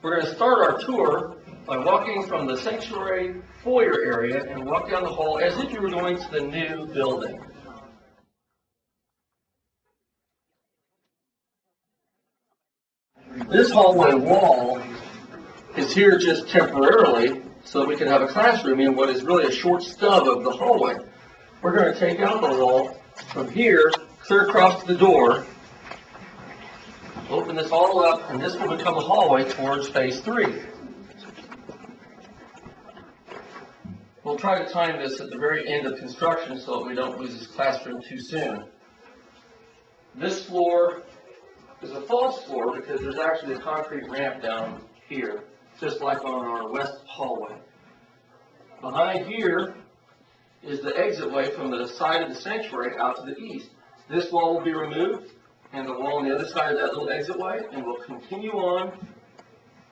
We're going to start our tour by walking from the sanctuary foyer area and walk down the hall as if you were going to the new building. This hallway wall is here just temporarily so that we can have a classroom in what is really a short stub of the hallway. We're going to take out the wall from here, clear across the door, open this all up, and this will become a hallway towards phase 3. We'll try to time this at the very end of construction so that we don't lose this classroom too soon. This floor is a false floor because there's actually a concrete ramp down here, just like on our west hallway. Behind here is the exit way from the side of the sanctuary out to the east. This wall will be removed, and the wall on the other side of that little exit way, and we'll continue on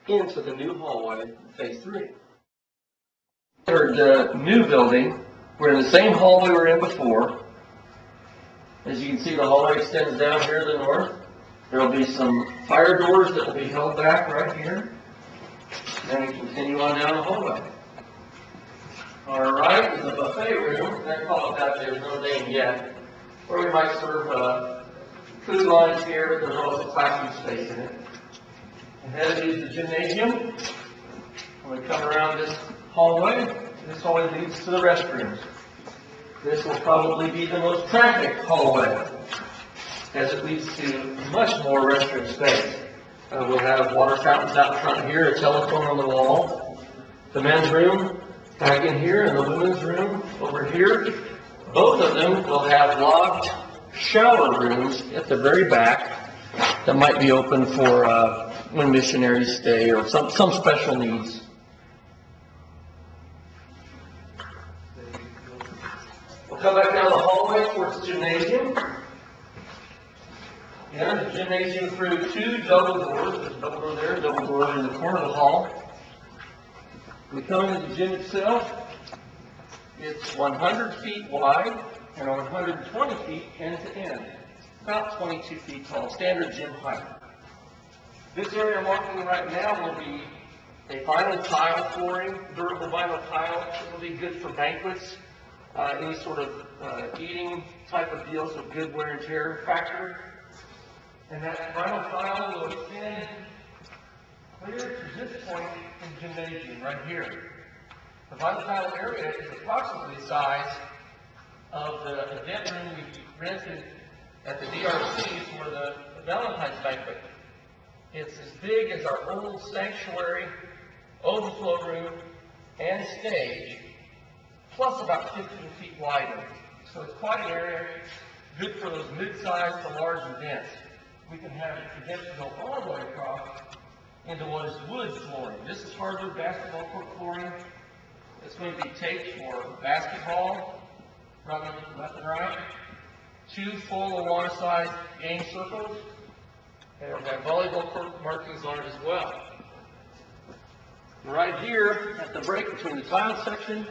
into the new hallway, phase 3. For the new building, we're in the same hallway we were in before. As you can see, the hallway extends down here to the north. There will be some fire doors that will be held back right here. Then we continue on down the hallway. On our right is a buffet room. They call it that, there's no name yet. Where we might serve food lines here, but there's also classroom space in it. Ahead is the gymnasium. When we come around this hallway leads to the restrooms. This will probably be the most trafficked hallway, as it leads to much more restroom space. We'll have water fountains out front here, a telephone on the wall, the men's room back in here, and the women's room over here. Both of them will have locked shower rooms at the very back that might be open for when missionaries stay or some special needs. We'll come back down the hallway towards the gymnasium. Enter the gymnasium through 2 double doors. There's a double door there, double door in the corner of the hall. We come into the gym itself. It's 100 feet wide and 120 feet end to end. About 22 feet tall, standard gym height. This area I'm walking in right now will be a vinyl tile flooring, durable vinyl tile. It will be good for banquets, any sort of eating type of deals with good wear and tear factor. And that vinyl tile will extend clear to this point in the gymnasium right here. The vinyl tile area is approximately the size of the event room we rented at the DRC for the Valentine's banquet. It's as big as our old sanctuary, overflow room, and stage, plus about 15 feet wider. So it's quite an area, good for those mid-sized to large events. We can have events go all the way across into what is wood flooring. This is hardwood basketball court flooring. It's going to be taped for basketball, running left and right, 2 full Awana-sized game circles, and we'll have volleyball court markings on it as well. Right here, at the break between the tile section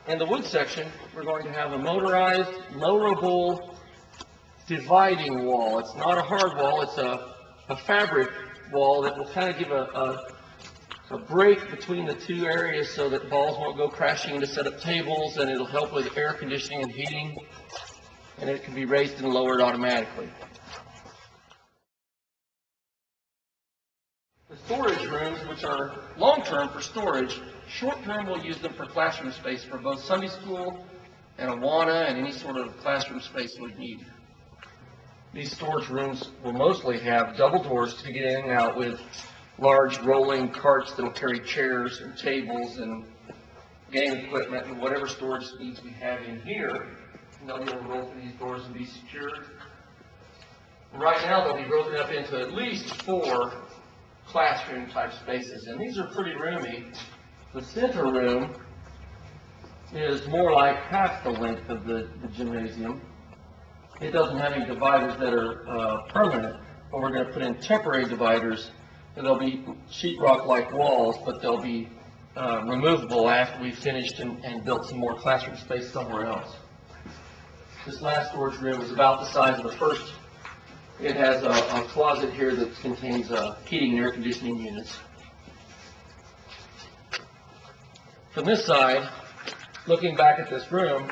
and the wood section, we're going to have a motorized, lowerable dividing wall. It's not a hard wall, it's a fabric wall that will kind of give a break between the 2 areas so that balls won't go crashing into set up tables, and it'll help with air conditioning and heating, and it can be raised and lowered automatically. The storage rooms, which are long-term for storage, short-term we'll use them for classroom space for both Sunday school and Awana and any sort of classroom space we need. These storage rooms will mostly have double doors to get in and out with large rolling carts that will carry chairs and tables and game equipment and whatever storage needs we have in here. And they'll be able to roll through these doors and be secured. Right now they'll be broken up into at least 4 classroom type spaces, and these are pretty roomy. The center room is more like half the length of the gymnasium. It doesn't have any dividers that are permanent, but we're going to put in temporary dividers, and they'll be sheetrock-like walls, but they'll be removable after we've finished and built some more classroom space somewhere else. This last storage room is about the size of the first. It has a closet here that contains heating and air conditioning units. From this side, looking back at this room,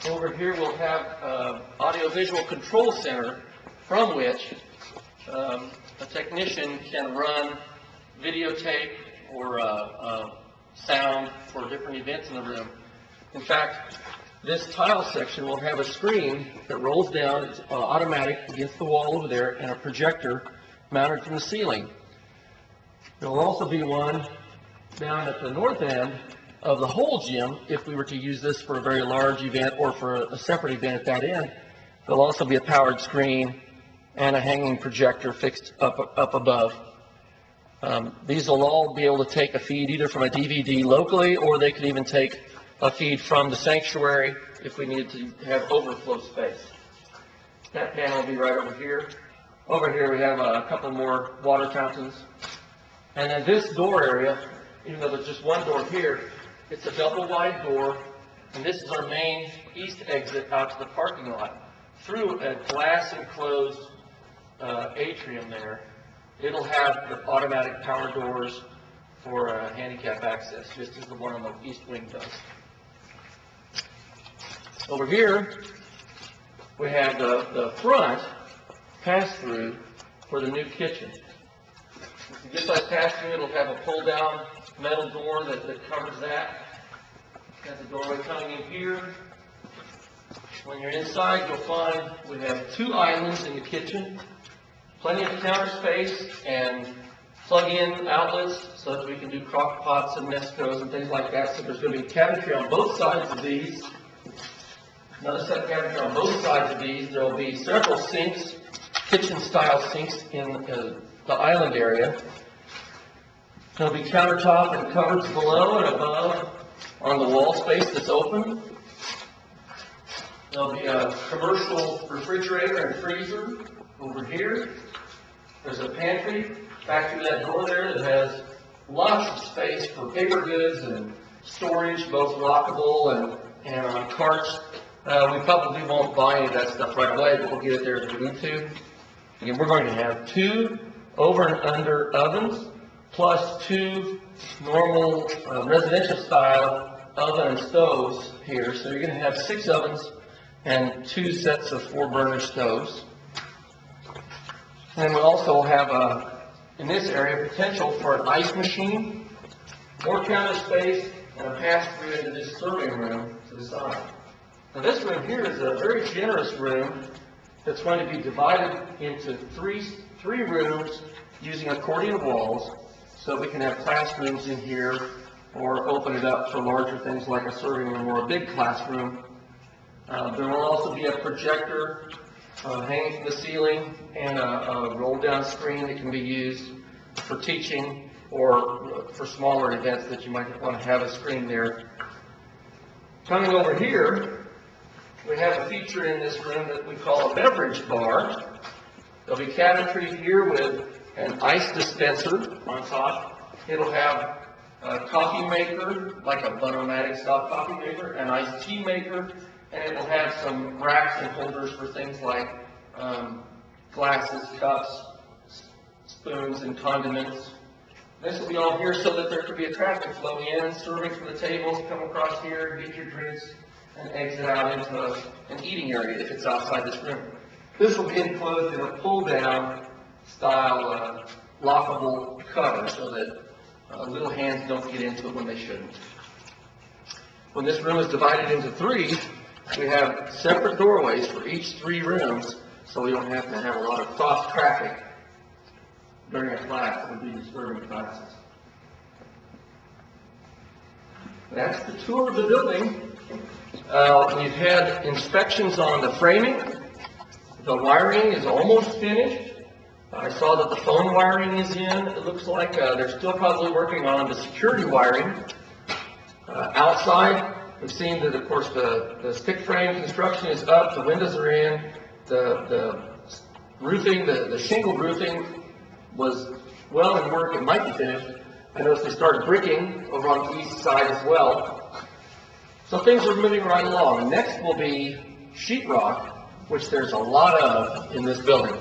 over here we'll have audiovisual control center from which a technician can run videotape or sound for different events in the room. In fact, this tile section will have a screen that rolls down, it's automatic against the wall over there, and a projector mounted from the ceiling. There will also be one down at the north end of the whole gym if we were to use this for a very large event or for a separate event at that end. There'll also be a powered screen and a hanging projector fixed up above. These will all be able to take a feed either from a DVD locally, or they could even take a feed from the sanctuary if we needed to have overflow space. That panel will be right over here. Over here we have a couple more water fountains. And then this door area, even though there's just one door here, it's a double wide door, and this is our main east exit out to the parking lot. Through a glass enclosed atrium there, it'll have the automatic power doors for handicap access, just as the one on the east wing does. Over here, we have the front pass-through for the new kitchen. Just like pass-through, it'll have a pull-down metal door that covers that. Got the doorway coming in here. When you're inside, you'll find we have 2 islands in the kitchen, plenty of counter space and plug-in outlets so that we can do crock pots and Nescos and things like that. So there's going to be cabinetry on both sides of these. Another set of cabinetry on both sides of these. There will be several sinks, kitchen-style sinks in the island area. There'll be countertop and cupboards below and above on the wall space that's open. There'll be a commercial refrigerator and freezer over here. There's a pantry back through that door there that has lots of space for paper goods and storage, both lockable and on carts. We probably won't buy any of that stuff right away, but we'll get it there if we need to. Again, we're going to have 2 over and under ovens, plus 2 normal residential style oven and stoves here. So you're going to have 6 ovens and 2 sets of 4 burner stoves. And we'll also have in this area potential for an ice machine, more counter space, and a pass-through into this serving room to the side. Now this room here is a very generous room that's going to be divided into three rooms using accordion walls, so we can have classrooms in here or open it up for larger things like a serving room or a big classroom. There will also be a projector hanging from the ceiling and a roll-down screen that can be used for teaching or for smaller events that you might want to have a screen there. Coming over here, we have a feature in this room that we call a beverage bar. There'll be cabinetry here with an ice dispenser on top. It'll have a coffee maker, like a Bunomatic style coffee maker, an iced tea maker, and it will have some racks and holders for things like glasses, cups, spoons, and condiments. This will be all here so that there could be a traffic flow in, serving from the tables, come across here, get your drinks, and exit out into an eating area if it's outside this room. This will be enclosed in a pull-down style lockable cover so that little hands don't get into it when they shouldn't. When this room is divided into 3, we have separate doorways for each 3 rooms, so we don't have to have a lot of cross traffic during a class. It would be disturbing classes. That's the tour of the building. We've had inspections on the framing. The wiring is almost finished. I saw that the phone wiring is in. It looks like they're still probably working on the security wiring. Outside, we've seen that, of course, the stick frame construction is up. The windows are in. The roofing, the shingle roofing was well in work. It might be finished. I noticed they started bricking over on the east side as well. So things are moving right along. Next will be sheetrock, which there's a lot of in this building.